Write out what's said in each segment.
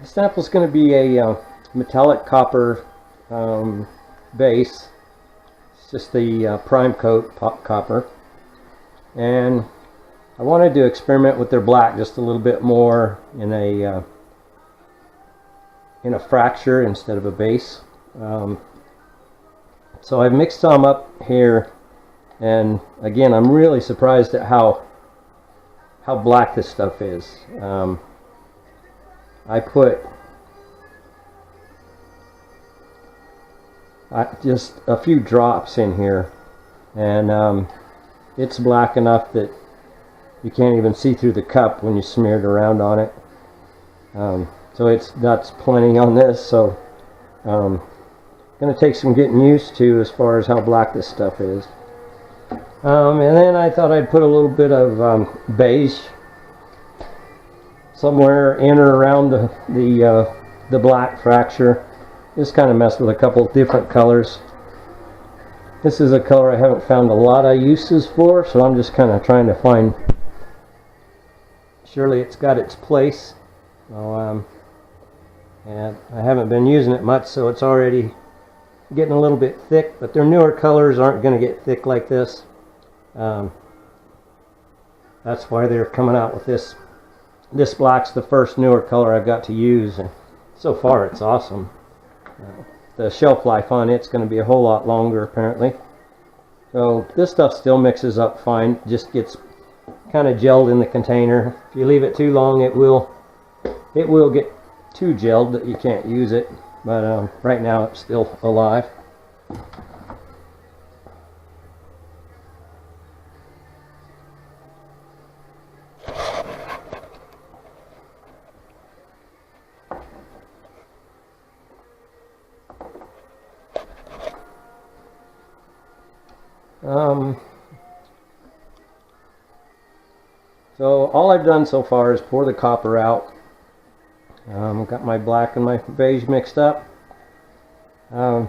The sample is going to be a metallic copper base. It's just the prime coat copper, and I wanted to experiment with their black just a little bit more in a fracture instead of a base. So I've mixed some up here, and again, I'm really surprised at how black this stuff is. I put just a few drops in here, and it's black enough that you can't even see through the cup when you smear it around on it. So that's plenty on this. So going to take some getting used to as far as how black this stuff is. And then I thought I'd put a little bit of beige somewhere in or around the black fracture. Just kind of mess with a couple different colors. This is a color I haven't found a lot of uses for, so I'm just kind of trying to find. Surely it's got its place. So, and I haven't been using it much, so it's already getting a little bit thick, but their newer colors aren't going to get thick like this. That's why they're coming out with this. This black's the first newer color I've got to use, and so far it's awesome. The shelf life on it's going to be a whole lot longer apparently. So this stuff still mixes up fine, just gets kind of gelled in the container. If you leave it too long, it will get too gelled that you can't use it, but right now it's still alive. So all I've done so far is pour the copper out. Got my black and my beige mixed up. I'm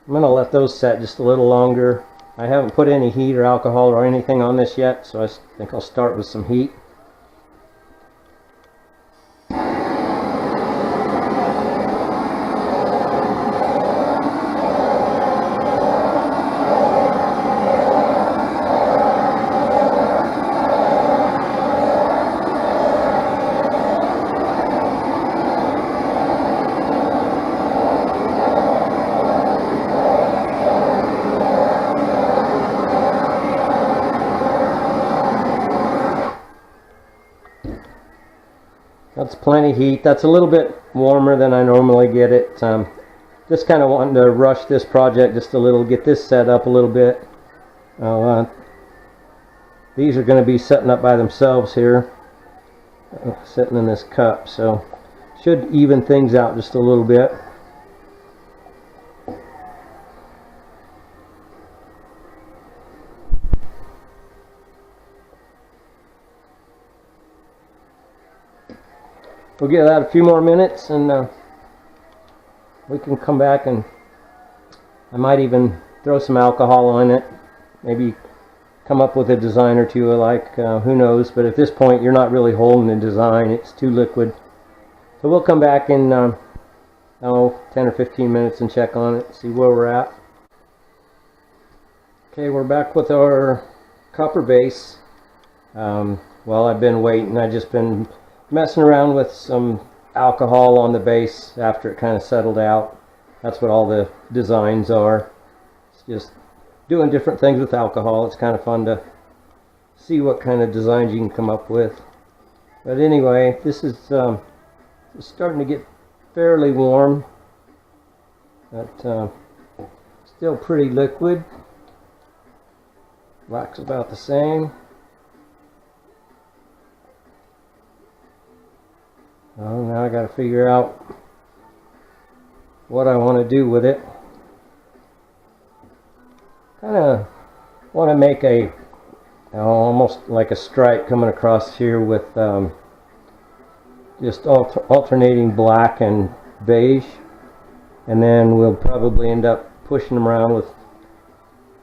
going to let those set just a little longer. I haven't put any heat or alcohol or anything on this yet, so I think I'll start with some heat. That's plenty heat. That's a little bit warmer than I normally get it. Just kind of wanting to rush this project just a little, get this set up a little bit. These are going to be setting up by themselves here, sitting in this cup, so should even things out just a little bit. We'll give that a few more minutes, and we can come back, and I might even throw some alcohol on it, maybe come up with a design or two I like, who knows. But at this point you're not really holding the design, it's too liquid. So we'll come back in 10 or 15 minutes and check on it, see where we're at. Okay, we're back with our copper base. Well, I've been waiting. I've just been messing around with some alcohol on the base after it kind of settled out. That's what all the designs are. It's just doing different things with alcohol. It's kind of fun to see what kind of designs you can come up with. But anyway, this is starting to get fairly warm, but still pretty liquid. Black's about the same. Well, now I got to figure out what I want to do with it. Kind of want to make a almost like a stripe coming across here with just alternating black and beige, and then we'll probably end up pushing them around with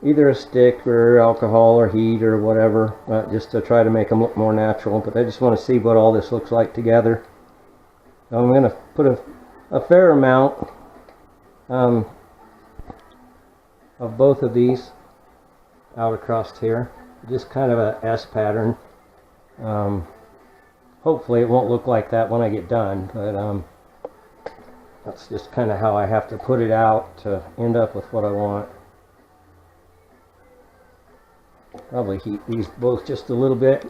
either a stick or alcohol or heat or whatever, just to try to make them look more natural. But I just want to see what all this looks like together. So I'm going to put a fair amount of both of these out across here. Just kind of a S pattern. Hopefully it won't look like that when I get done, but that's just kind of how I have to put it out to end up with what I want. Probably heat these both just a little bit.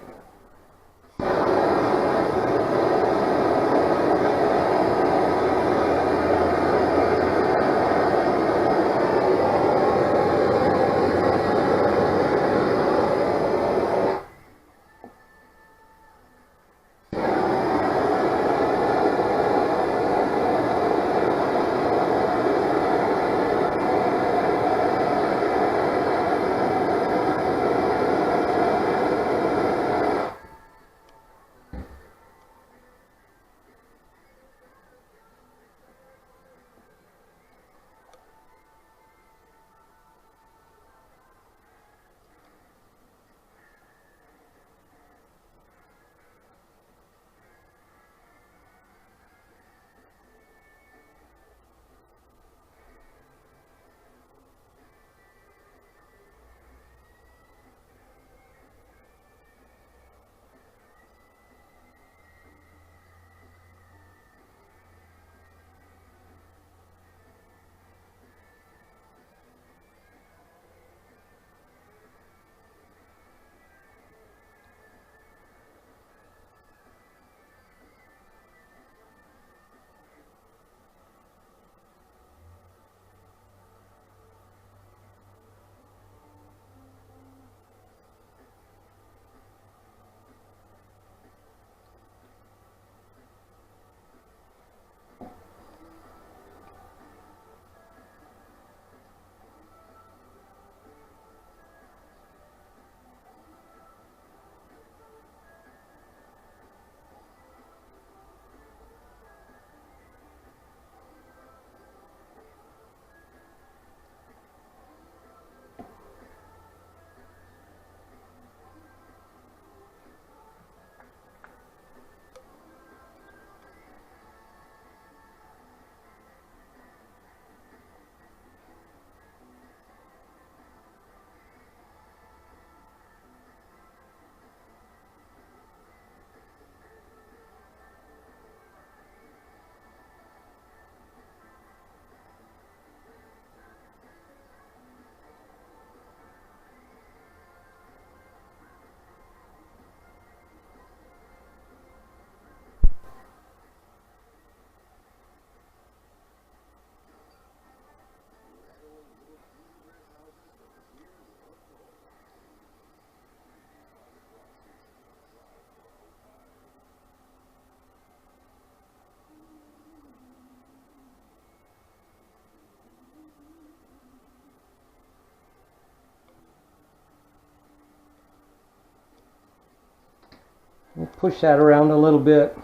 Push that around a little bit,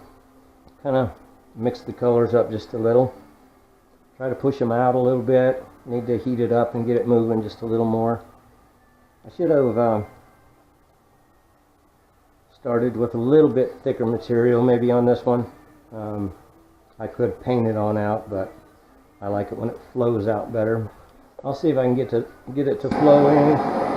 kind of mix the colors up just a little. Try to push them out a little bit. Need to heat it up and get it moving just a little more. I should have started with a little bit thicker material maybe on this one. I could paint it on out, but I like it when it flows out better. I'll see if I can get it to flow in.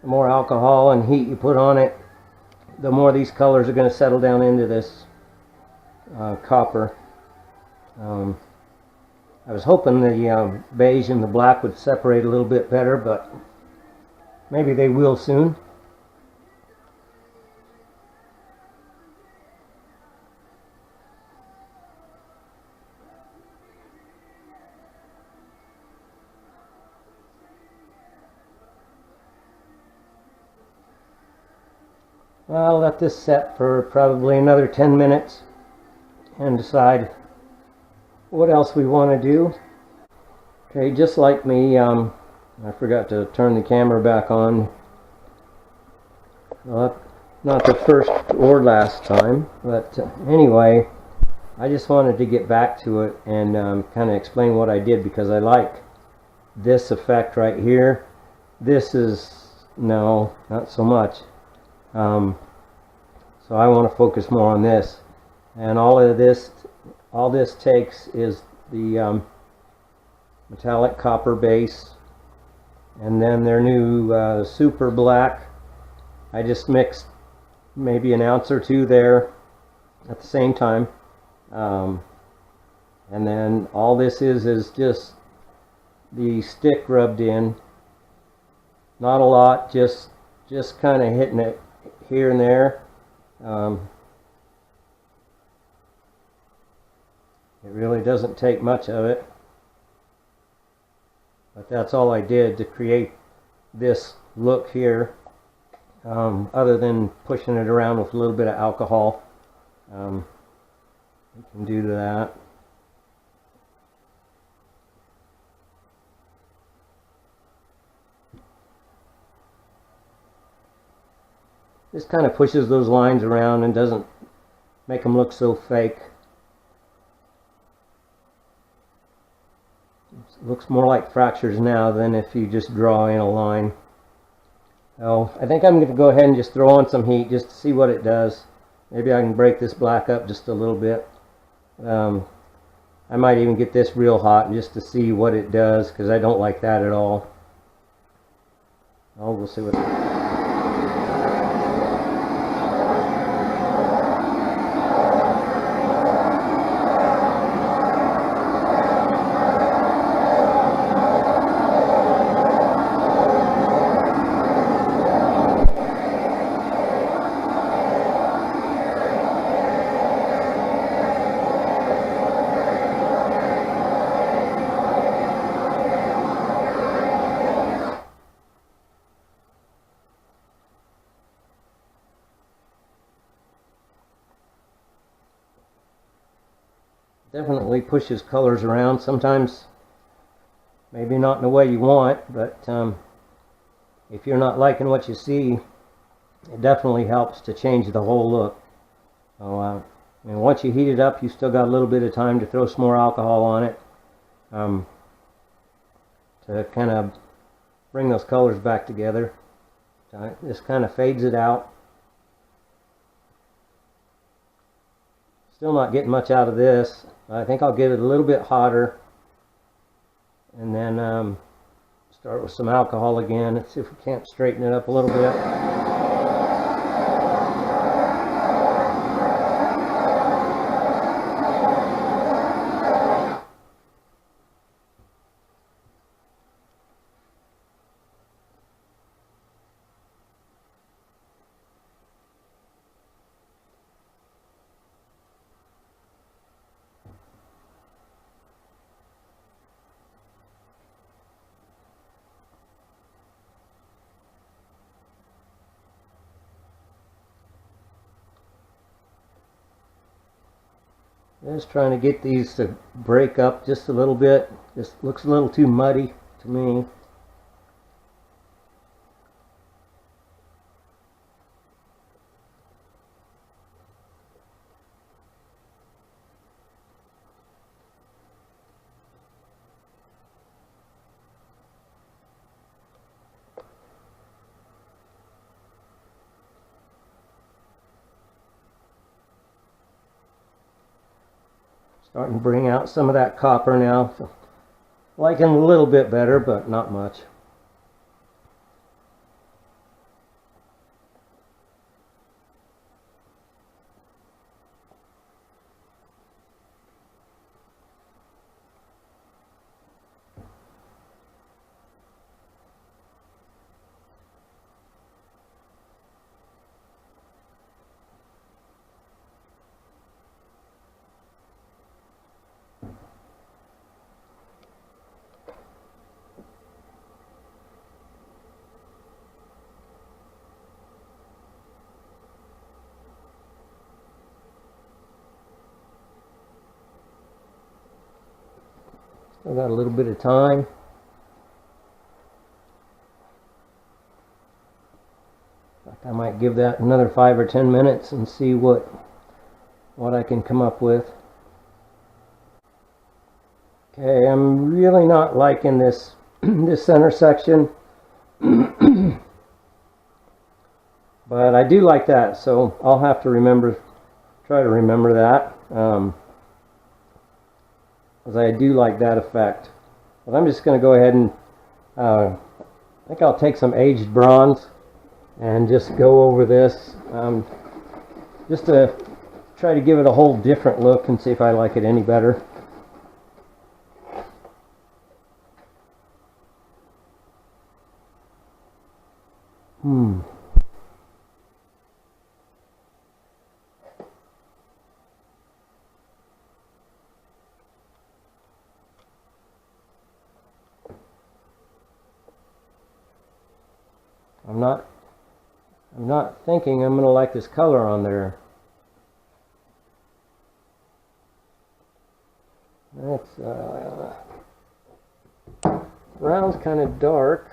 the more alcohol and heat you put on it, the more these colors are going to settle down into this copper. I was hoping the beige and the black would separate a little bit better, but maybe they will soon. I'll let this set for probably another 10 minutes and decide what else we want to do. Okay, just like me, I forgot to turn the camera back on. Well, not the first or last time, but anyway, I just wanted to get back to it and kind of explain what I did, because I like this effect right here. This is, no, not so much. So I want to focus more on this, and all this takes is the metallic copper base, and then their new super black. I just mixed maybe an ounce or two there at the same time, and then all this is just the stick rubbed in. Not a lot, just kind of hitting it here and there. It really doesn't take much of it, but that's all I did to create this look here, other than pushing it around with a little bit of alcohol. You can do that. This kind of pushes those lines around and doesn't make them look so fake. It looks more like fractures now than if you just draw in a line. So I think I'm going to go ahead and just throw on some heat just to see what it does. Maybe I can break this black up just a little bit. I might even get this real hot just to see what it does, because I don't like that at all. Oh, we'll see what. Definitely pushes colors around, sometimes maybe not in the way you want, but if you're not liking what you see, it definitely helps to change the whole look. So and once you heat it up, you still got a little bit of time to throw some more alcohol on it, to kind of bring those colors back together. This kind of fades it out. Still not getting much out of this. I think I'll get it a little bit hotter, and then start with some alcohol again. Let's see if we can't straighten it up a little bit. Just trying to get these to break up just a little bit. This looks a little too muddy to me. Starting to bring out some of that copper now. So, liking a little bit better, but not much. I've got a little bit of time. I might give that another 5 or 10 minutes and see what I can come up with. Okay, I'm really not liking this this center section, but I do like that, so I'll have to try to remember that, because I do like that effect. But I'm just going to go ahead and I think I'll take some aged bronze and just go over this, just to try to give it a whole different look and see if I like it any better. I'm not thinking I'm going to like this color on there. That's brown's kind of dark.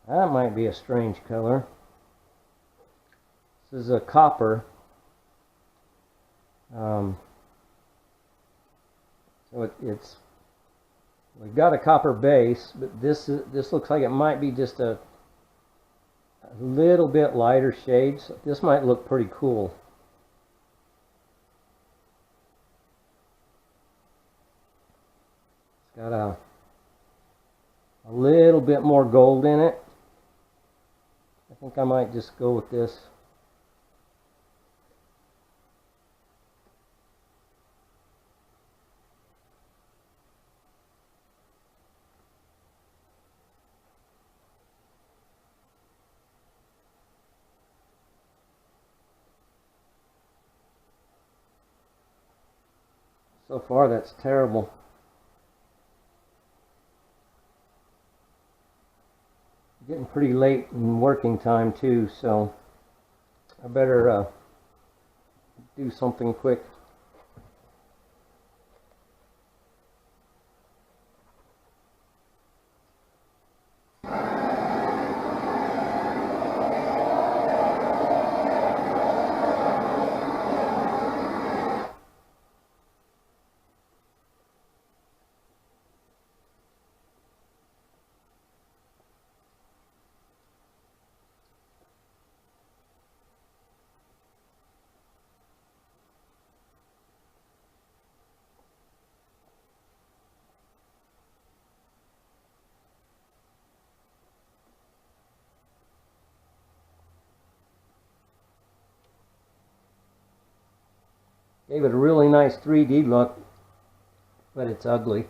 That might be a strange color. This is a copper. So we've got a copper base, but this looks like it might be just a little bit lighter shades. So this might look pretty cool. It's got a little bit more gold in it. I think I might just go with this. So far, that's terrible. Getting pretty late in working time too, so I better do something quick. Gave it a really nice 3D look, but it's ugly.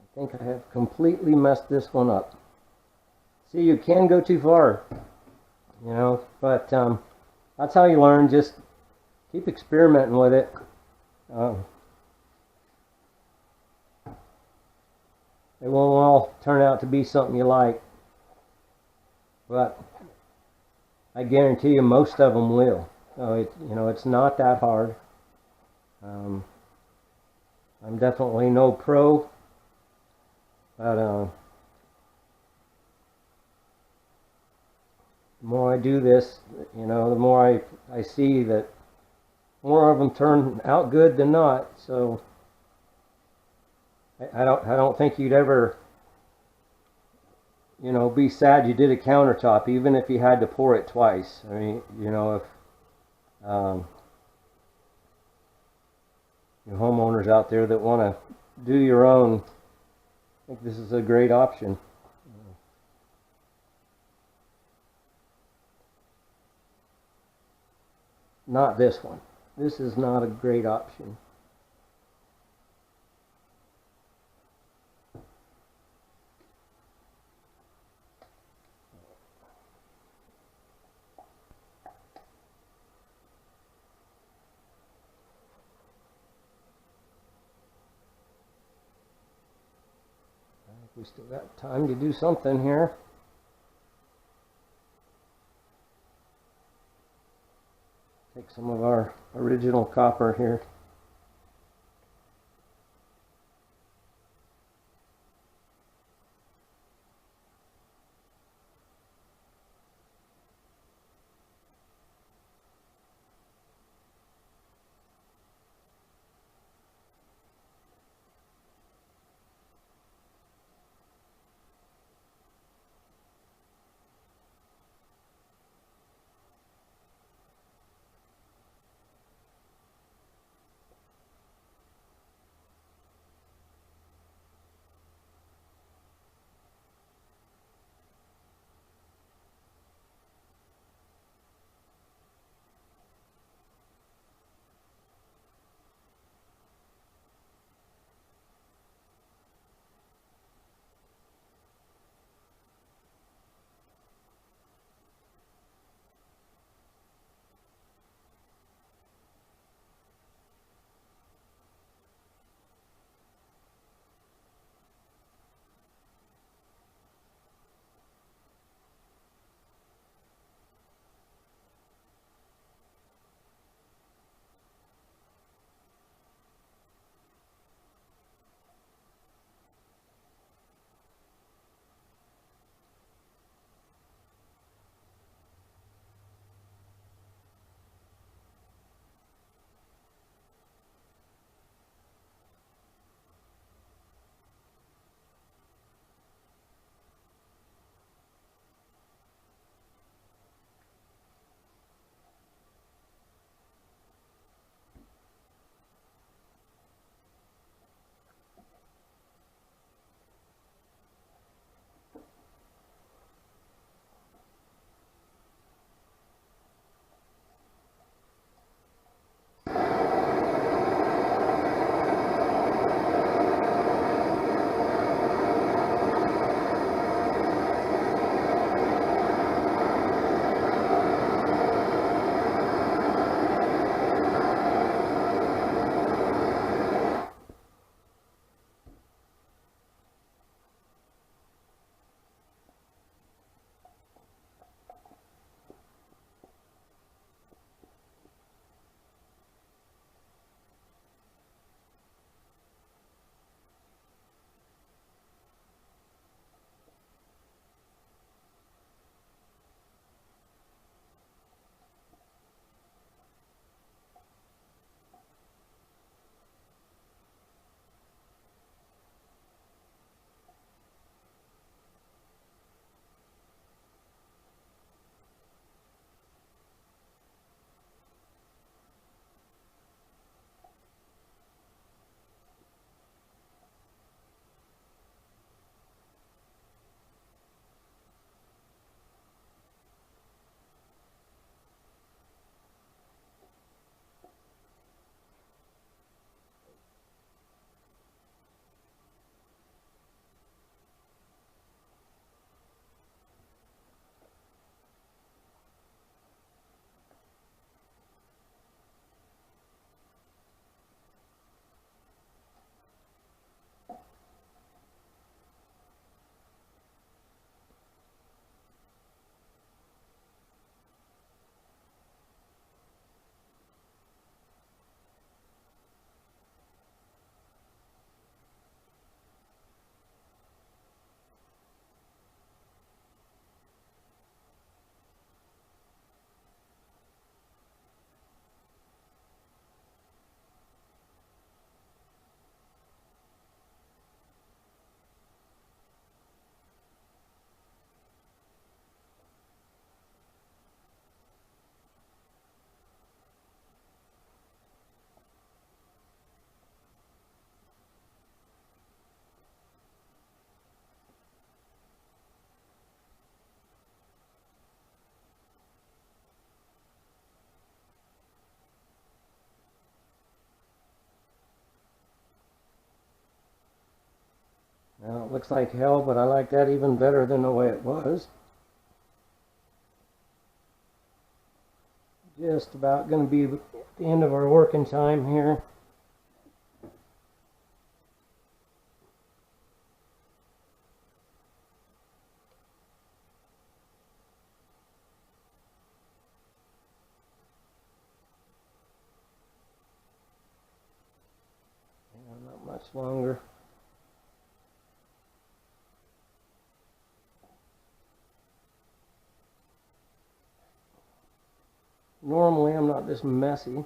I think I have completely messed this one up. See, you can go too far, you know, but that's how you learn. Just keep experimenting with it. It won't all turn out to be something you like, but I guarantee you most of them will. So it's not that hard. I'm definitely no pro, but the more I do this, the more I see that more of them turn out good than not. So I don't think you'd ever, be sad you did a countertop, even if you had to pour it twice. I mean, if um, you homeowners out there that want to do your own, I think this is a great option. Not this one. This is not a great option. We still got time to do something here. Take some of our original copper here. Now it looks like hell, but I like that even better than the way it was. Just about going to be at the end of our working time here. Not much longer. Normally I'm not this messy.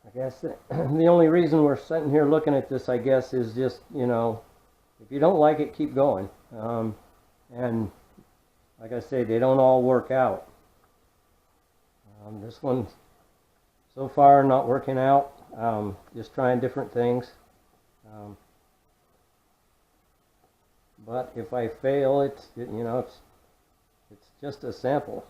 I guess the only reason we're sitting here looking at this, I guess, is just, you know, if you don't like it, keep going. And like I say, they don't all work out. This one, so far, not working out. Just trying different things. But if I fail, it's just a sample.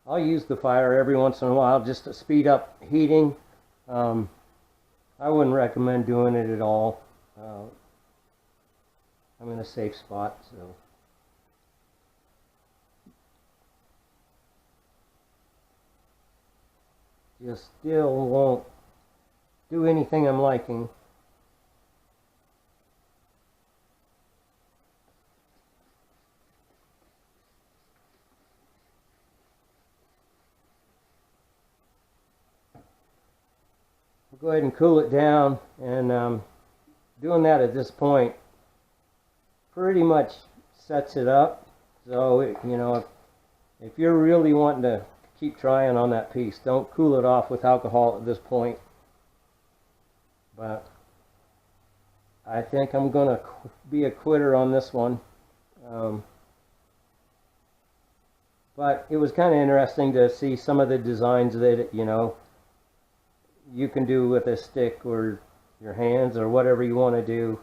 I'll use the fire every once in a while just to speed up heating. I wouldn't recommend doing it at all. I'm in a safe spot, so. Just still won't do anything I'm liking. Go ahead and cool it down, and doing that at this point pretty much sets it up. So if you're really wanting to keep trying on that piece, don't cool it off with alcohol at this point. But I think I'm gonna be a quitter on this one. But it was kind of interesting to see some of the designs that you can do with a stick or your hands or whatever you want to do.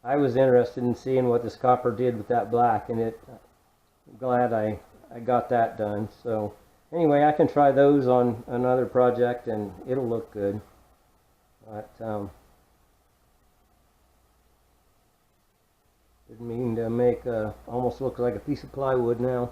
I was interested in seeing what this copper did with that black, and I'm glad I got that done. So anyway, I can try those on another project and it'll look good. But didn't mean to make almost look like a piece of plywood now.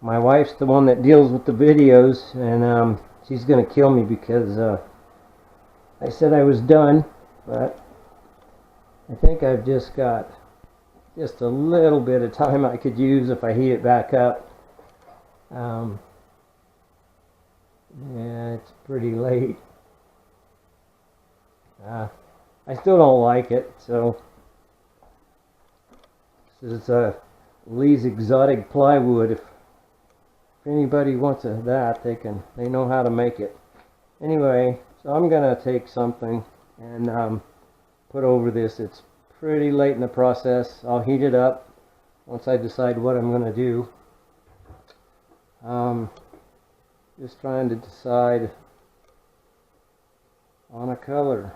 My wife's the one that deals with the videos, and she's gonna kill me because I said I was done, but I think I've just got just a little bit of time I could use if I heat it back up. Yeah, it's pretty late. I still don't like it, so this is Lee's Exotic Plywood. If anybody wants that, they know how to make it. Anyway, so I'm gonna take something and put over this. It's pretty late in the process. I'll heat it up once I decide what I'm gonna do. Just trying to decide on a color.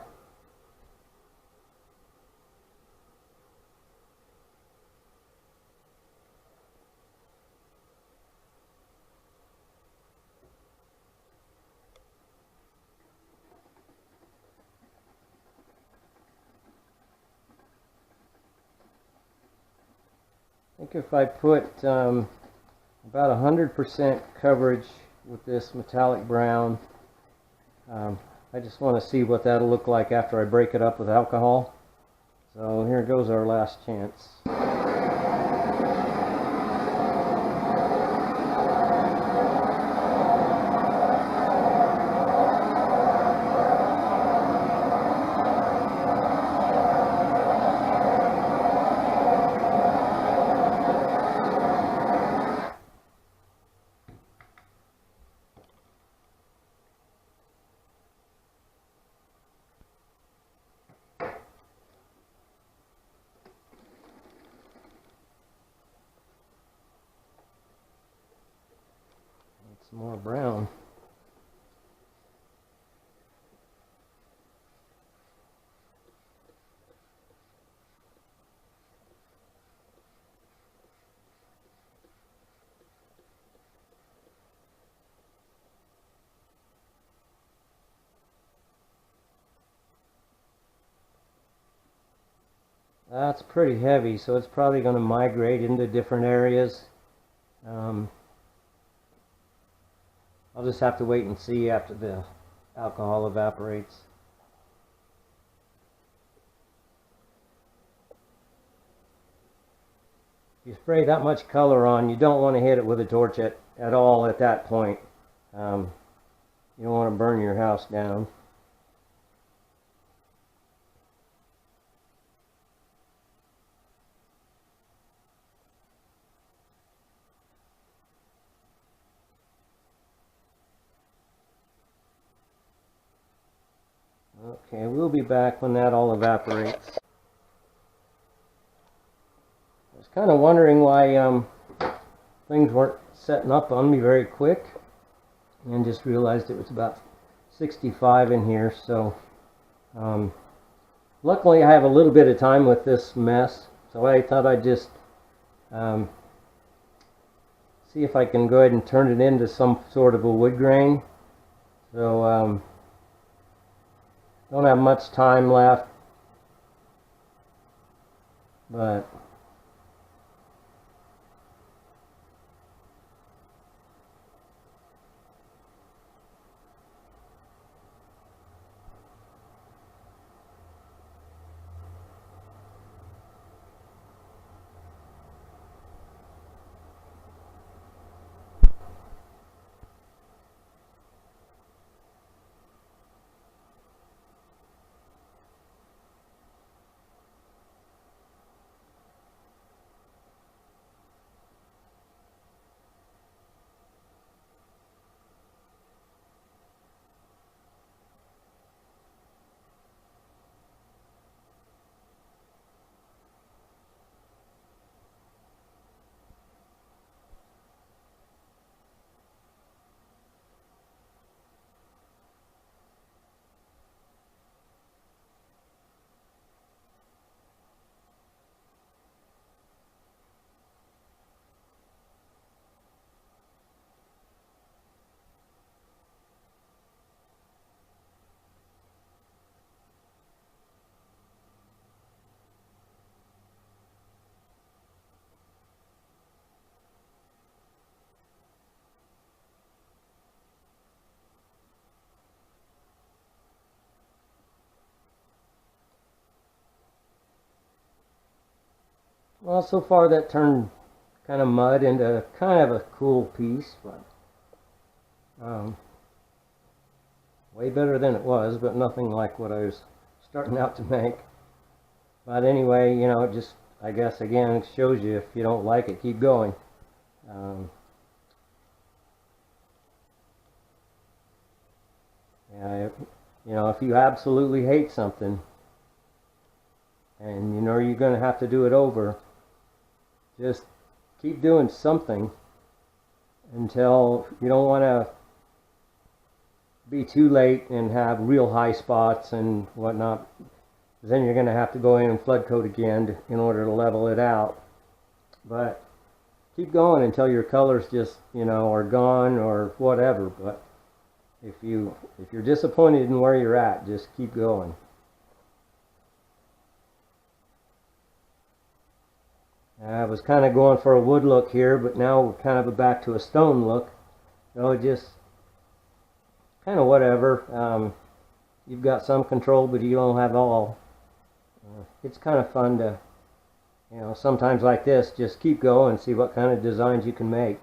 I think if I put about 100% coverage with this metallic brown, I just want to see what that'll look like after I break it up with alcohol. So here goes our last chance. Some more brown. That's pretty heavy, so it's probably going to migrate into different areas. I'll just have to wait and see after the alcohol evaporates. If you spray that much color on, you don't want to hit it with a torch at all at that point. You don't want to burn your house down. Okay, we'll be back when that all evaporates. I was kind of wondering why things weren't setting up on me very quick, and just realized it was about 65 in here. So luckily I have a little bit of time with this mess, so I thought I'd just see if I can go ahead and turn it into some sort of a wood grain. So don't have much time left, but well, so far that turned kind of mud into kind of a cool piece, but way better than it was, but nothing like what I was starting out to make. But anyway, you know, it just, I guess, again, it shows you if you don't like it, keep going. Yeah, you know, if you absolutely hate something and you know you're going to have to do it over, just keep doing something until you don't want to be too late and have real high spots and whatnot. Then you're going to have to go in and flood coat again in order to level it out. But keep going until your colors just, you know, are gone or whatever. But if you're disappointed in where you're at, just keep going. I was kind of going for a wood look here, but now we're kind of back to a stone look. So just kind of whatever. You've got some control, but you don't have all. It's kind of fun to, sometimes like this, just keep going and see what kind of designs you can make.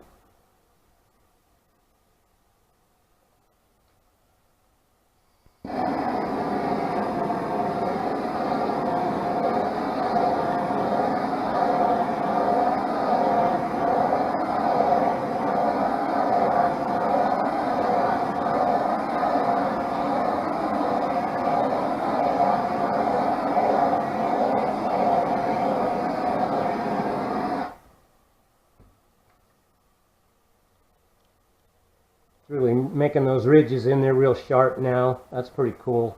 Really making those ridges in there real sharp now. That's pretty cool.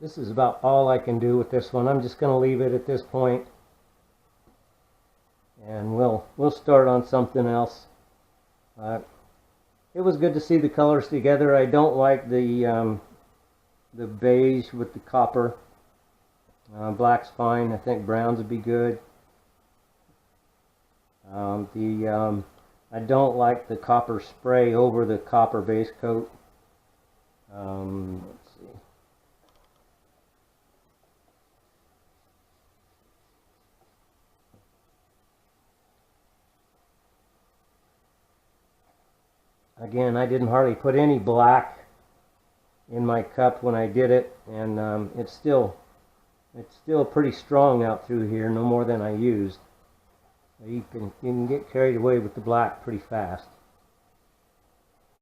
This is about all I can do with this one. I'm just going to leave it at this point, and we'll start on something else. It was good to see the colors together. I don't like the beige with the copper. Black's fine. I think browns would be good. I don't like the copper spray over the copper base coat. Let's see. Again, I didn't hardly put any black in my cup when I did it, and it's still pretty strong out through here, no more than I used. You can get carried away with the black pretty fast.